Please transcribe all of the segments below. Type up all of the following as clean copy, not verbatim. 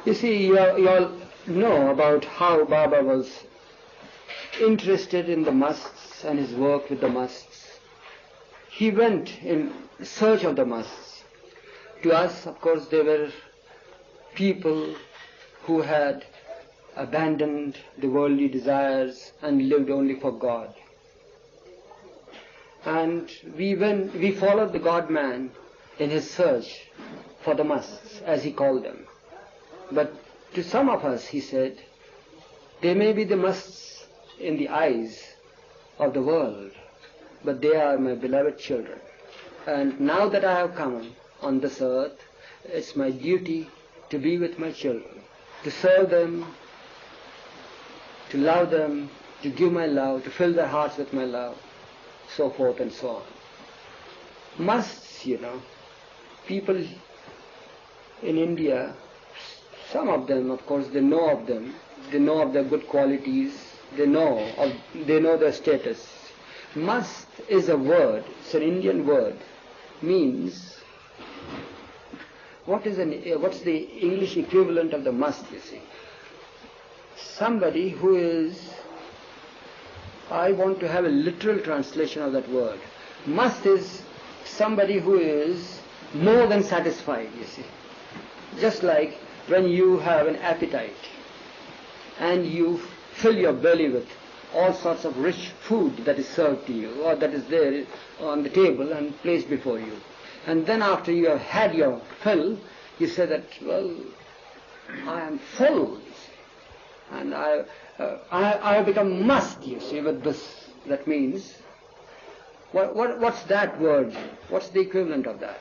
You see, you all know about how Baba was interested in the musts and his work with the musts. He went in search of the musts. To us, of course, they were people who had abandoned the worldly desires and lived only for God. And we followed the God-man in his search for the musts, as he called them. But to some of us, he said, they may be the musts in the eyes of the world, but they are my beloved children. And now that I have come on this earth, it's my duty to be with my children, to serve them, to love them, to give my love, to fill their hearts with my love, so forth and so on. Musts, people in India, some of them, of course, they know of them, they know of their good qualities, they know their status. Must is a word, it's an Indian word, means, what's the English equivalent of the must, you see? Somebody who is, I want to have a literal translation of that word. Must is somebody who is more than satisfied, you see. Just like when you have an appetite and you fill your belly with all sorts of rich food that is served to you or that is there on the table and placed before you. And then after you have had your fill, you say that, well, I am full, you see. And I have become must, you see, with this. That means, what's that word? What's the equivalent of that?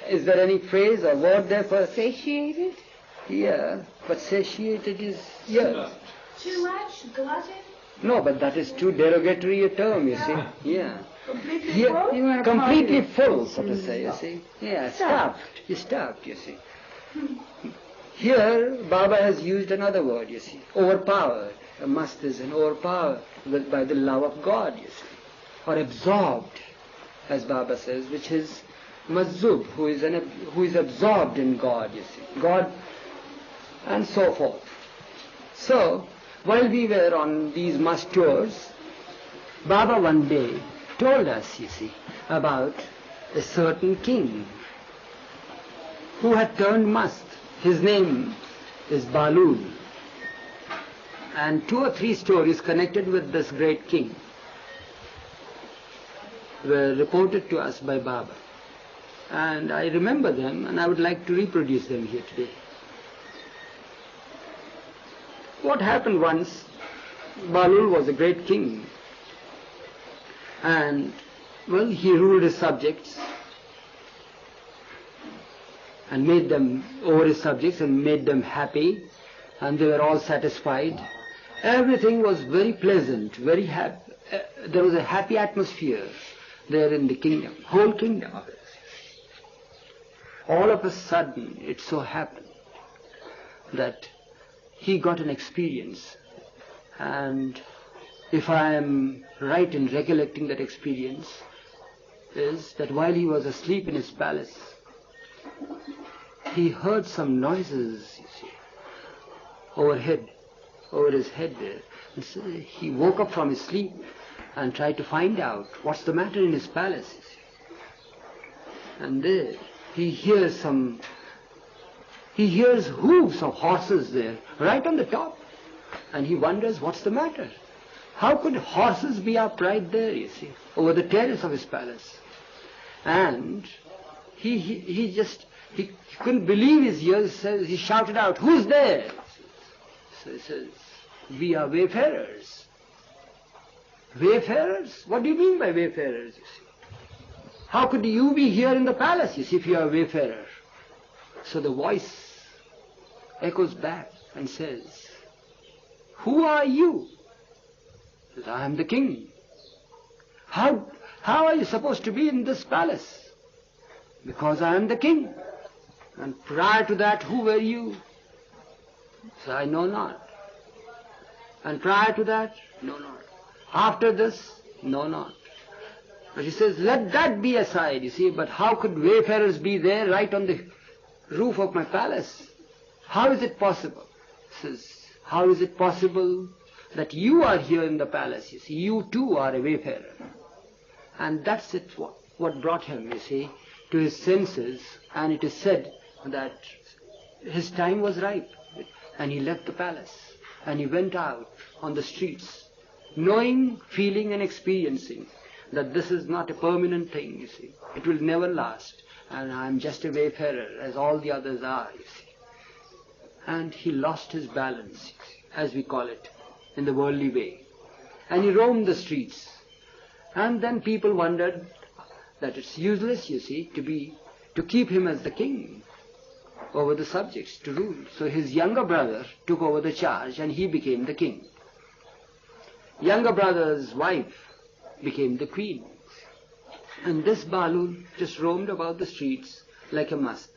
Is there any phrase or word there for? Satiated? Yeah, but satiated is, yes. Too much? Glutton? No, but that is too derogatory a term, you see. Yeah. Completely full? Completely full, so to say, you see. Yeah, stuffed. You're stuffed, you see. Here, Baba has used another word, you see. Overpowered. A must is an overpowered by the love of God, you see. Or absorbed, as Baba says, which is Mazub, who is absorbed in God, you see. God, and so forth. So, while we were on these must tours, Baba one day told us, you see, about a certain king who had turned must. His name is Balu. And 2 or 3 stories connected with this great king were reported to us by Baba. And I remember them and I would like to reproduce them here today. What happened once, Balu was a great king. And, well, he ruled his subjects and made them over his subjects and made them happy, and they were all satisfied. Everything was very pleasant, very happy. There was a happy atmosphere there in the kingdom, whole kingdom of it. All of a sudden, it so happened that he got an experience, and if I am right in recollecting that experience, is that while he was asleep in his palace, he heard some noises, you see, over his head there. And so he woke up from his sleep and tried to find out what's the matter in his palace, you see. And there he hears hooves of horses there, right on the top. And he wonders what's the matter. How could horses be upright there, you see, over the terrace of his palace? And he couldn't believe his ears. He shouted out, "Who's there?" So he says, "We are wayfarers." Wayfarers? What do you mean by wayfarers, you see? How could you be here in the palace, you see, if you are a wayfarer? So the voice echoes back and says, "Who are you?" He says, "I am the king." How are you supposed to be in this palace? Because I am the king. And prior to that, who were you? So I know not. And prior to that, know not. After this, know not. But he says, let that be aside, you see, but how could wayfarers be there right on the roof of my palace? how is it possible? He says, how is it possible that you are here in the palace? You see, you too are a wayfarer. And that's it, what brought him, you see, to his senses. And it is said that his time was ripe, and he left the palace, and he went out on the streets, knowing, feeling and experiencing that this is not a permanent thing, you see. It will never last, and I'm just a wayfarer as all the others are, you see. And he lost his balance, as we call it, in the worldly way. And he roamed the streets. And then people wondered that it's useless, you see, to keep him as the king over the subjects to rule. So his younger brother took over the charge and he became the king. Younger brother's wife became the queen. And this Balu just roamed about the streets like a must,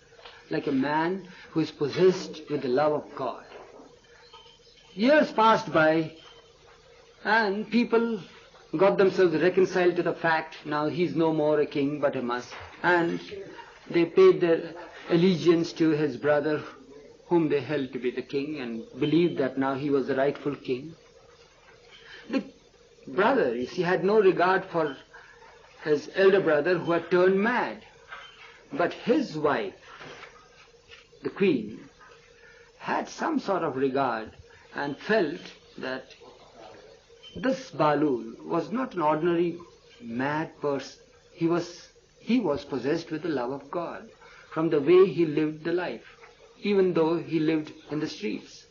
like a man who is possessed with the love of God. Years passed by and people got themselves reconciled to the fact now he's no more a king but a must. And they paid their allegiance to his brother whom they held to be the king and believed that now he was the rightful king. The brother, you see, had no regard for his elder brother who had turned mad. But his wife, the queen, had some sort of regard and felt that this Balu was not an ordinary mad person. He was possessed with the love of God from the way he lived the life, even though he lived in the streets.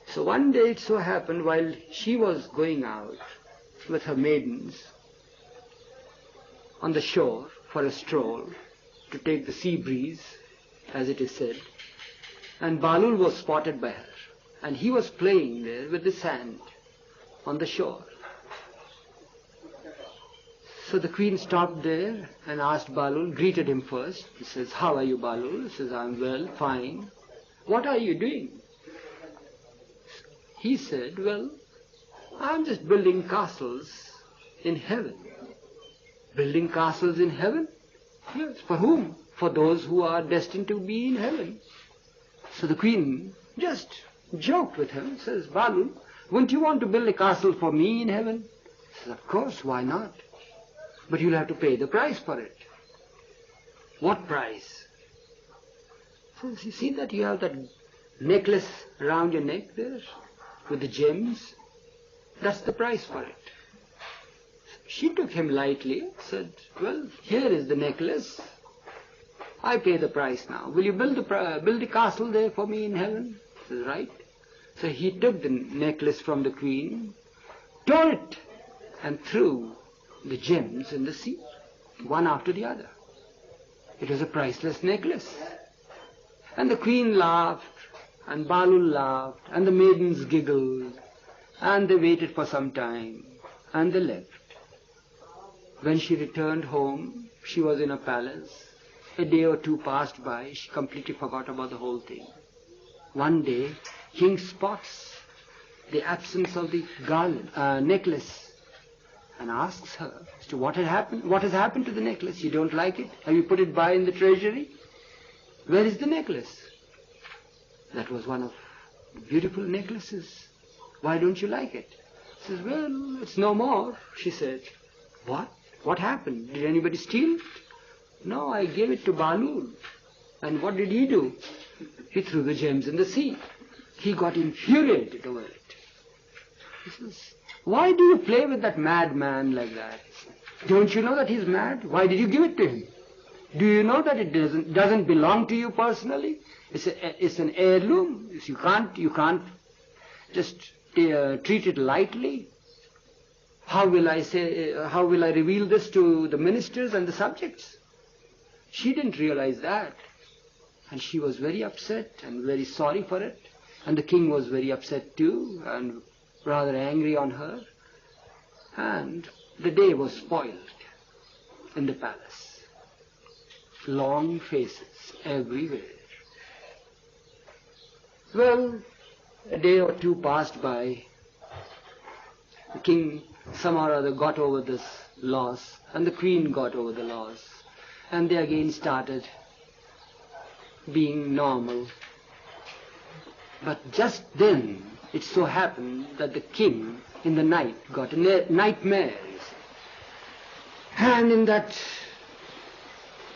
So one day it so happened while she was going out with her maidens on the shore for a stroll to take the sea breeze, as it is said, and Balu was spotted by her, and he was playing there with the sand on the shore. So the queen stopped there and asked Balu, greeted him first. He says, "How are you, Balu?" He says, "I'm well, fine." "What are you doing?" He said, "Well, I'm just building castles in heaven." "Building castles in heaven?" "Yes." "For whom?" "For those who are destined to be in heaven." So the queen just joked with him, says, "Balu, wouldn't you want to build a castle for me in heaven?" He says, "Of course, why not? But you'll have to pay the price for it." "What price?" Says, "You see that you have that necklace around your neck there with the gems? That's the price for it." She took him lightly, said, "Well, here is the necklace. I pay the price now. Will you build a castle there for me in heaven?" He says, "Right." So he took the necklace from the queen, tore it, and threw the gems in the sea, one after the other. It was a priceless necklace. And the queen laughed, and Balu laughed, and the maidens giggled, and they waited for some time, and they left. When she returned home, she was in a palace. A day or two passed by, she completely forgot about the whole thing. One day, king spots the absence of the necklace, and asks her as to what has happened to the necklace. "You don't like it? Have you put it by in the treasury? Where is the necklace?" "That was one of the beautiful necklaces. Why don't you like it?" She says, "Well, it's no more," she said. "What? What happened? Did anybody steal it?" "No, I gave it to Balu." "And what did he do?" "He threw the gems in the sea." He got infuriated over it. He says, "Why do you play with that madman like that? Don't you know that he's mad? Why did you give it to him? Do you know that it doesn't belong to you personally? It's an heirloom. You can't just treat it lightly. How will I reveal this to the ministers and the subjects?" She didn't realize that, and she was very upset and very sorry for it, and the king was very upset too and rather angry on her, and the day was spoiled in the palace. Long faces everywhere. Well, a day or two passed by. The king somehow or other got over this loss, and the queen got over the loss, and they again started being normal. But just then it so happened that the king in the night got a nightmare, you see. And in that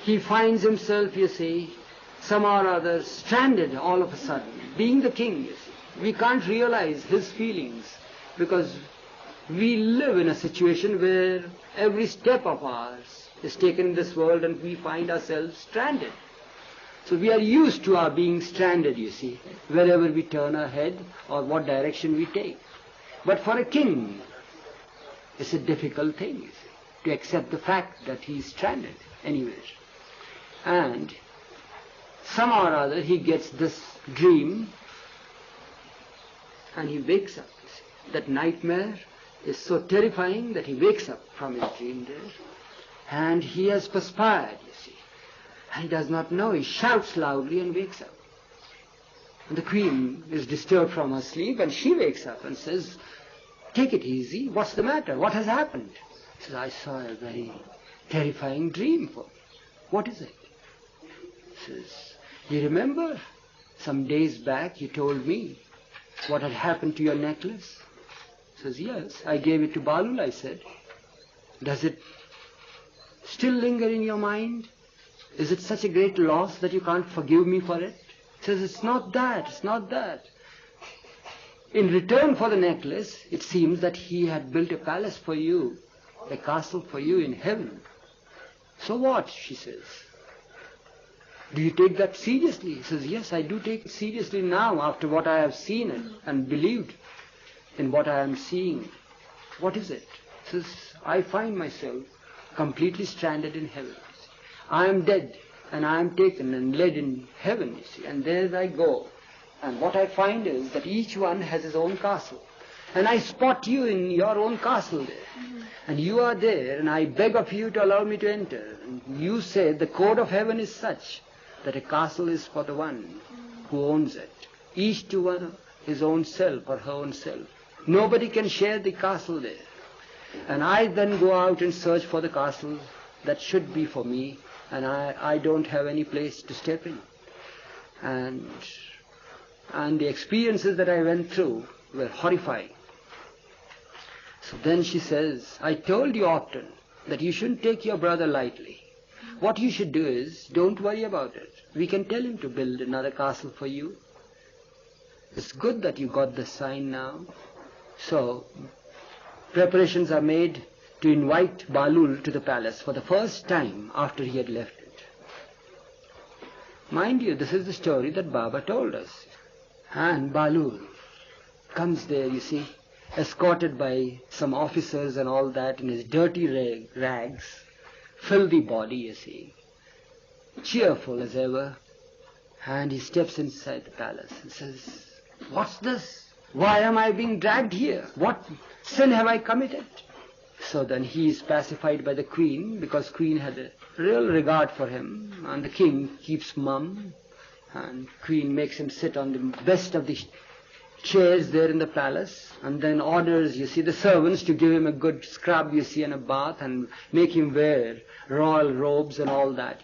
he finds himself, you see, somehow or other stranded all of a sudden. Being the king, you see, we can't realize his feelings because we live in a situation where every step of ours is taken in this world and we find ourselves stranded. So we are used to our being stranded, you see, wherever we turn our head or what direction we take. But for a king, it's a difficult thing, you see, to accept the fact that he is stranded anywhere. And somehow or other he gets this dream and he wakes up. You see. That nightmare is so terrifying that he wakes up from his dream there and he has perspired, you see. And he does not know. He shouts loudly and wakes up. And the queen is disturbed from her sleep and she wakes up and says, "Take it easy. What's the matter? What has happened?" He says, "I saw a very terrifying dream for me." "What is it?" He says, "You remember some days back you told me what had happened to your necklace?" He says, "Yes, I gave it to Balu," I said. "Does it still linger in your mind? Is it such a great loss that you can't forgive me for it?" He says, "It's not that, it's not that. In return for the necklace, it seems that he had built a palace for you, a castle for you in heaven." "So what?" she says. "Do you take that seriously?" He says, "Yes, I do take it seriously now after what I have seen and believed in what I am seeing." "What is it?" He says, "I find myself completely stranded in heaven. I am dead and I am taken and led in heaven, you see, and there I go. And what I find is that each one has his own castle. And I spot you in your own castle there. And you are there and I beg of you to allow me to enter. And you say the code of heaven is such that a castle is for the one who owns it. Each to one his own self or her own self. Nobody can share the castle there. And I then go out and search for the castle that should be for me, and I don't have any place to step in. And the experiences that I went through were horrifying." So then she says, "I told you often that you shouldn't take your brother lightly. What you should do is, don't worry about it. We can tell him to build another castle for you. It's good that you got the sign now." So preparations are made to invite Balu to the palace for the first time after he had left it. Mind you, this is the story that Baba told us. And Balu comes there, you see, escorted by some officers and all that in his dirty rags, filthy body, you see, cheerful as ever. And he steps inside the palace and says, "What's this? Why am I being dragged here? What sin have I committed?" So then he is pacified by the queen, because queen had a real regard for him, and the king keeps mum, and queen makes him sit on the best of the chairs there in the palace, and then orders, you see, the servants to give him a good scrub, you see, and a bath, and make him wear royal robes and all that.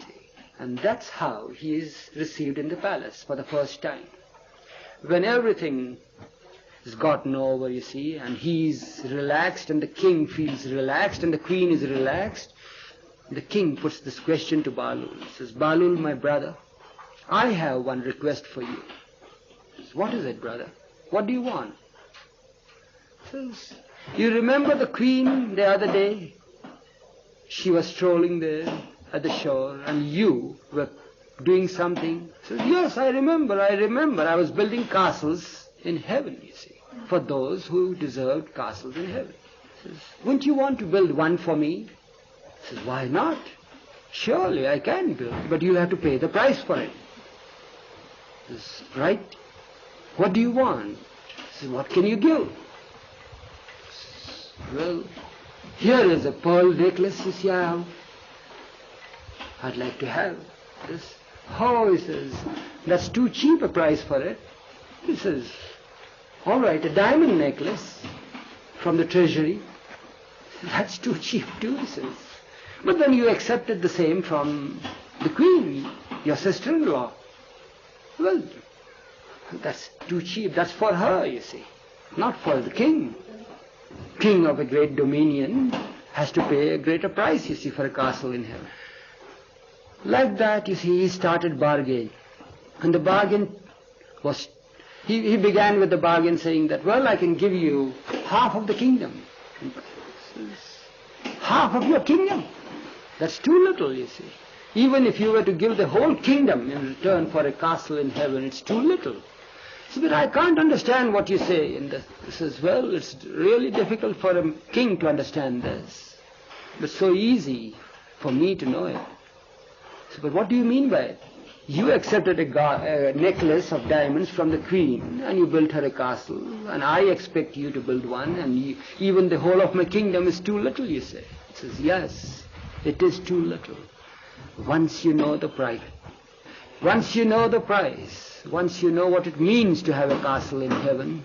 And that's how he is received in the palace for the first time. When everything is gotten over, you see, and he's relaxed, and the king feels relaxed, and the queen is relaxed, the king puts this question to Balu. He says, "Balu, my brother, I have one request for you." He says, "What is it, brother? What do you want?" He says, "You remember the queen the other day? She was strolling there at the shore, and you were doing something." He says, "Yes, I remember. I was building castles in heaven, you see, for those who deserved castles in heaven." He says, "Wouldn't you want to build one for me?" He says, "Why not? Surely I can build, but you'll have to pay the price for it." He says, "Right. What do you want?" He says, "What can you give?" He says, "Well, here is a pearl necklace, you see, I'd like to have this." "Oh," he says, "that's too cheap a price for it." He says, "All right, a diamond necklace from the treasury." "That's too cheap too," he says. "But then you accepted the same from the queen, your sister-in-law." Well, that's too cheap. That's for her, you see, not for the king. King of a great dominion has to pay a greater price, you see, for a castle in heaven. Like that, you see, he started bargain. And the bargain was, he began with the bargain saying that, well, I can give you half of the kingdom. Half of your kingdom. That's too little, you see. Even if you were to give the whole kingdom in return for a castle in heaven, it's too little. So, but I can't understand what you say. And he says, well, it's really difficult for a king to understand this. But so easy for me to know it. So, but what do you mean by it? You accepted a necklace of diamonds from the queen and you built her a castle, and I expect you to build one, and even the whole of my kingdom is too little, you say. He says, yes, it is too little. Once you know the price, once you know the price, once you know what it means to have a castle in heaven,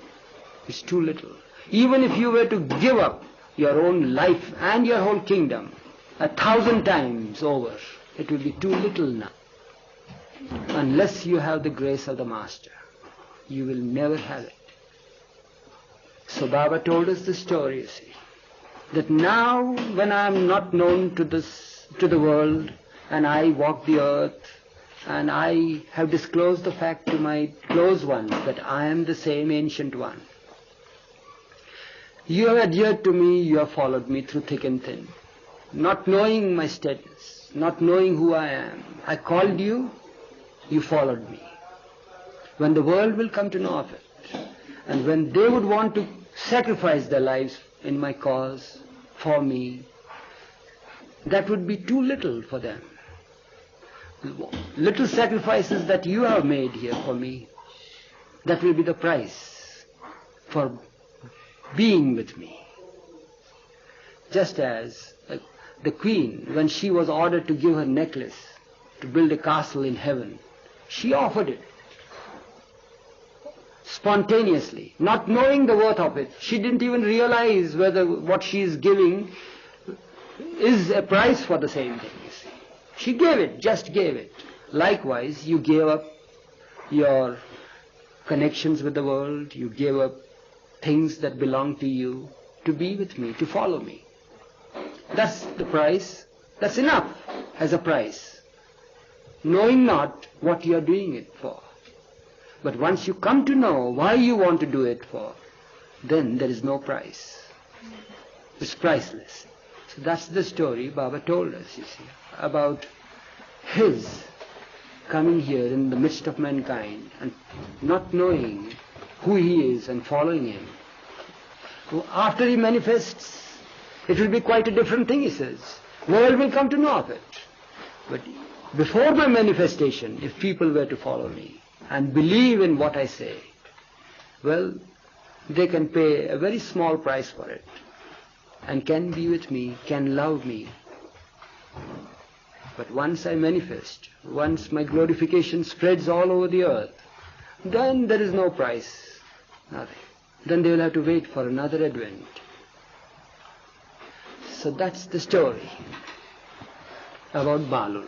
it's too little. Even if you were to give up your own life and your whole kingdom 1,000 times over, it will be too little now. Unless you have the grace of the Master, you will never have it. So Baba told us the story, you see, that now when I am not known to the world, and I walk the earth, and I have disclosed the fact to my close ones that I am the same ancient one. You have adhered to me, you have followed me through thick and thin, not knowing my status, not knowing who I am. I called you, you followed me. When the world will come to know of it, and when they would want to sacrifice their lives in my cause, for me, that would be too little for them. Little sacrifices that you have made here for me, that will be the price for being with me. Just as the queen, when she was ordered to give her necklace to build a castle in heaven, she offered it spontaneously, not knowing the worth of it. She didn't even realize whether what she is giving is a price for the same thing, you see. She gave it, just gave it. Likewise, you gave up your connections with the world, you gave up things that belong to you to be with me, to follow me. That's the price. That's enough as a price, knowing not what you are doing it for. But once you come to know why you want to do it for, then there is no price. It's priceless. So that's the story Baba told us, you see, about his coming here in the midst of mankind and not knowing who he is and following him. After he manifests, it will be quite a different thing, he says. World will come to know of it. But before my manifestation, if people were to follow me and believe in what I say, well, they can pay a very small price for it and can be with me, can love me. But once I manifest, once my glorification spreads all over the earth, then there is no price, nothing. Then they will have to wait for another advent. So that's the story about Balu.